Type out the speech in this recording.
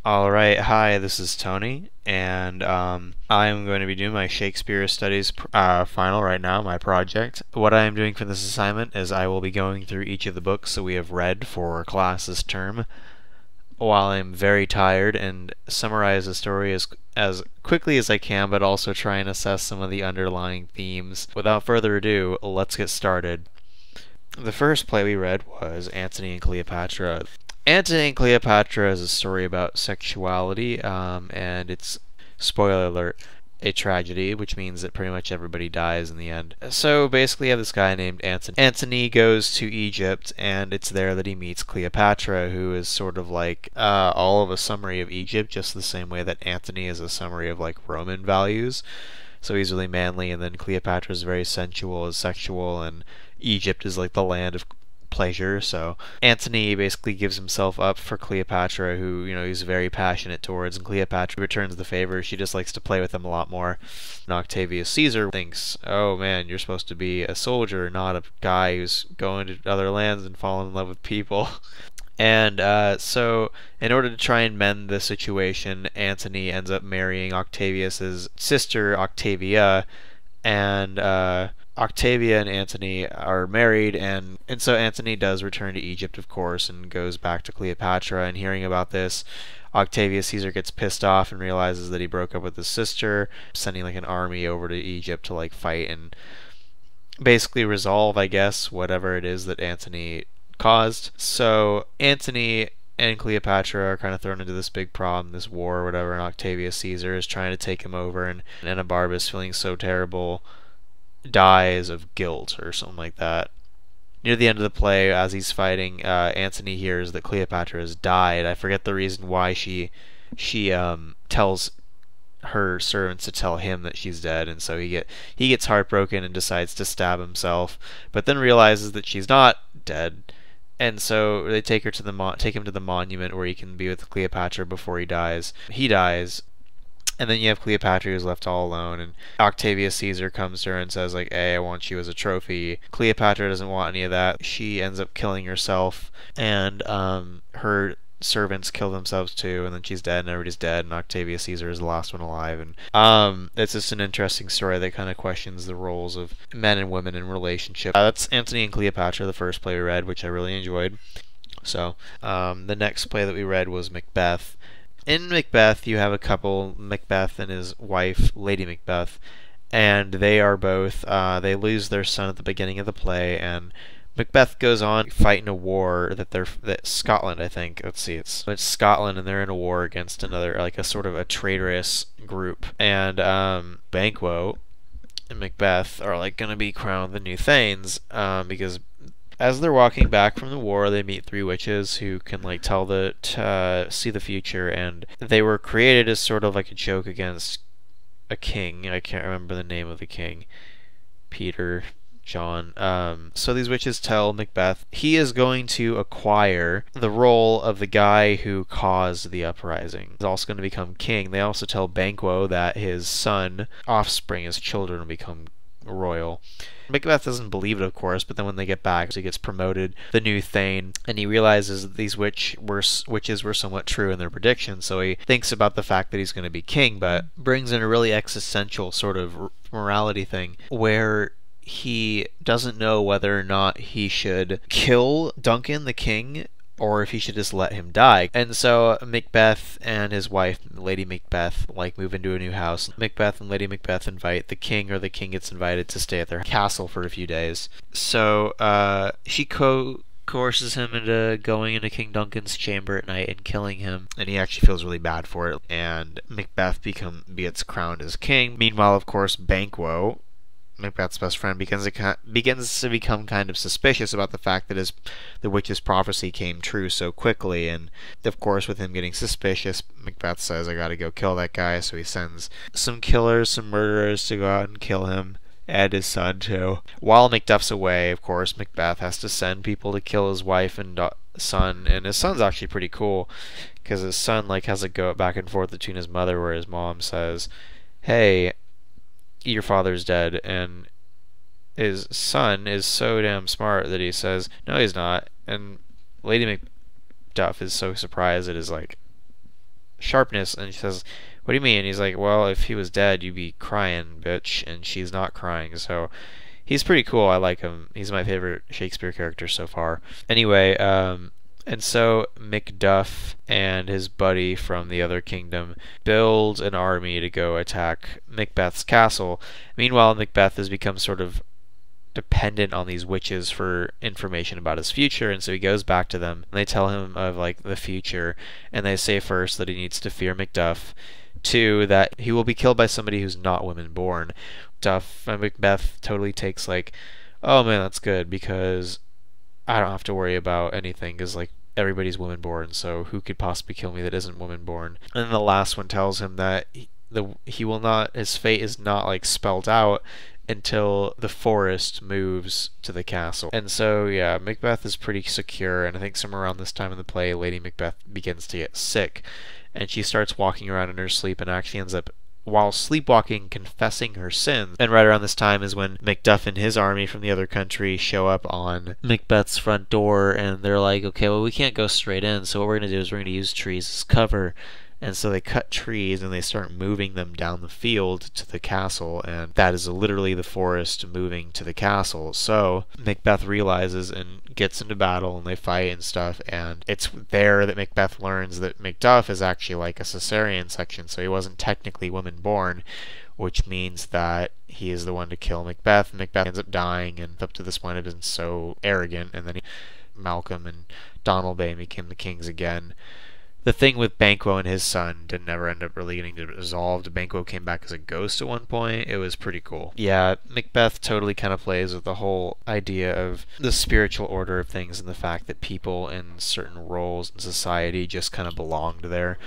Alright, hi, this is Tony, and I'm going to be doing my Shakespeare Studies Final right now, my project. What I am doing for this assignment is I will be going through each of the books that we have read for class this term while I'm very tired and summarize the story as quickly as I can, but also try and assess some of the underlying themes. Without further ado, let's get started. The first play we read was Antony and Cleopatra. Antony and Cleopatra is a story about sexuality, and it's, spoiler alert, a tragedy, which means that pretty much everybody dies in the end. So basically you have this guy named Antony. Antony goes to Egypt, and it's there that he meets Cleopatra, who is sort of like all of a summary of Egypt, just the same way that Antony is a summary of like Roman values. So he's really manly, and then Cleopatra is very sensual, is sexual, and Egypt is like the land of pleasure. So Antony basically gives himself up for Cleopatra, who, he's very passionate towards, and Cleopatra returns the favor. She just likes to play with him a lot more. And Octavius Caesar thinks, oh man, you're supposed to be a soldier, not a guy who's going to other lands and falling in love with people. And so in order to try and mend the situation, Antony ends up marrying Octavius's sister, Octavia, and Octavia and Antony are married, and so Antony does return to Egypt, of course, and goes back to Cleopatra. And hearing about this, Octavius Caesar gets pissed off and realizes that he broke up with his sister, sending like an army over to Egypt to like fight and basically resolve, I guess, whatever it is that Antony caused. So Antony and Cleopatra are kind of thrown into this big problem, this war or whatever, and Octavius Caesar is trying to take him over, and Anabarbus, feeling so terrible, dies of guilt or something like that. Near the end of the play, as he's fighting, Antony hears that Cleopatra has died. I forget the reason why she tells her servants to tell him that she's dead, and so he gets heartbroken and decides to stab himself, but then realizes that she's not dead. And so they take him to the monument where he can be with Cleopatra before he dies. He dies, and then you have Cleopatra who's left all alone, and Octavius Caesar comes to her and says like, hey, I want you as a trophy. Cleopatra doesn't want any of that. She ends up killing herself, and her servants kill themselves too, and then she's dead, and everybody's dead, and Octavius Caesar is the last one alive. And it's just an interesting story that kind of questions the roles of men and women in relationships. That's Antony and Cleopatra, the first play we read, which I really enjoyed. So the next play that we read was Macbeth. In Macbeth, you have a couple, Macbeth and his wife, Lady Macbeth, and they are both, they lose their son at the beginning of the play, and Macbeth goes on fighting a war that Scotland, I think. Let's see, it's Scotland, and they're in a war against another, like a sort of a traitorous group. And Banquo and Macbeth are like going to be crowned the new Thanes, because as they're walking back from the war, they meet three witches who can like see the future, and they were created as sort of like a joke against a king. I can't remember the name of the king. Peter, John. So these witches tell Macbeth he is going to acquire the role of the guy who caused the uprising. He's also going to become king. They also tell Banquo that his son, offspring, his children will become royal. Macbeth doesn't believe it, of course, but then when they get back, he gets promoted the new Thane, and he realizes that these witches were somewhat true in their predictions, so he thinks about the fact that he's going to be king, but brings in a really existential sort of morality thing, where he doesn't know whether or not he should kill Duncan the king, or if he should just let him die. And so Macbeth and his wife, Lady Macbeth, like move into a new house. Macbeth and Lady Macbeth invite the king, or the king gets invited to stay at their castle for a few days. So she coerces him into going into King Duncan's chamber at night and killing him, and he actually feels really bad for it. And Macbeth gets crowned as king. Meanwhile, of course, Banquo, Macbeth's best friend, begins to become kind of suspicious about the fact that the witch's prophecy came true so quickly, and of course with him getting suspicious, Macbeth says, I gotta go kill that guy, so he sends some murderers to go out and kill him, and his son too. While Macduff's away, of course, Macbeth has to send people to kill his wife and son, and his son's actually pretty cool, because his son like has a go back and forth between his mother, where his mom says, hey, your father's dead, and his son is so damn smart that he says, no, he's not. And Lady Macduff is so surprised at his like sharpness. And she says, what do you mean? And he's like, well, if he was dead, you'd be crying, bitch. And she's not crying. So he's pretty cool. I like him. He's my favorite Shakespeare character so far. Anyway, and so Macduff and his buddy from the other kingdom build an army to go attack Macbeth's castle. Meanwhile, Macbeth has become sort of dependent on these witches for information about his future, and so he goes back to them and they tell him of like the future, and they say first that he needs to fear Macduff, two, that he will be killed by somebody who's not women born. Macbeth totally takes like, oh man, that's good because I don't have to worry about anything because like everybody's woman born, so who could possibly kill me that isn't woman born? And then the last one tells him that he will not, his fate is not like spelled out until the forest moves to the castle. And so yeah, Macbeth is pretty secure, and I think somewhere around this time in the play, Lady Macbeth begins to get sick, and she starts walking around in her sleep and actually ends up, while sleepwalking, confessing her sins. And right around this time is when Macduff and his army from the other country show up on Macbeth's front door, and they're like, okay, well, we can't go straight in, so what we're going to do is we're going to use trees as cover. And so they cut trees and they start moving them down the field to the castle, and that is literally the forest moving to the castle. So Macbeth realizes and gets into battle, and they fight and stuff, and it's there that Macbeth learns that Macduff is actually like a cesarean section, so he wasn't technically woman born, which means that he is the one to kill Macbeth. Macbeth ends up dying, and up to this point has been so arrogant, and then Malcolm and Donalbain became the kings again. The thing with Banquo and his son didn't ever end up really getting resolved. Banquo came back as a ghost at one point. It was pretty cool. Yeah, Macbeth totally kind of plays with the whole idea of the spiritual order of things and the fact that people in certain roles in society just kind of belonged there.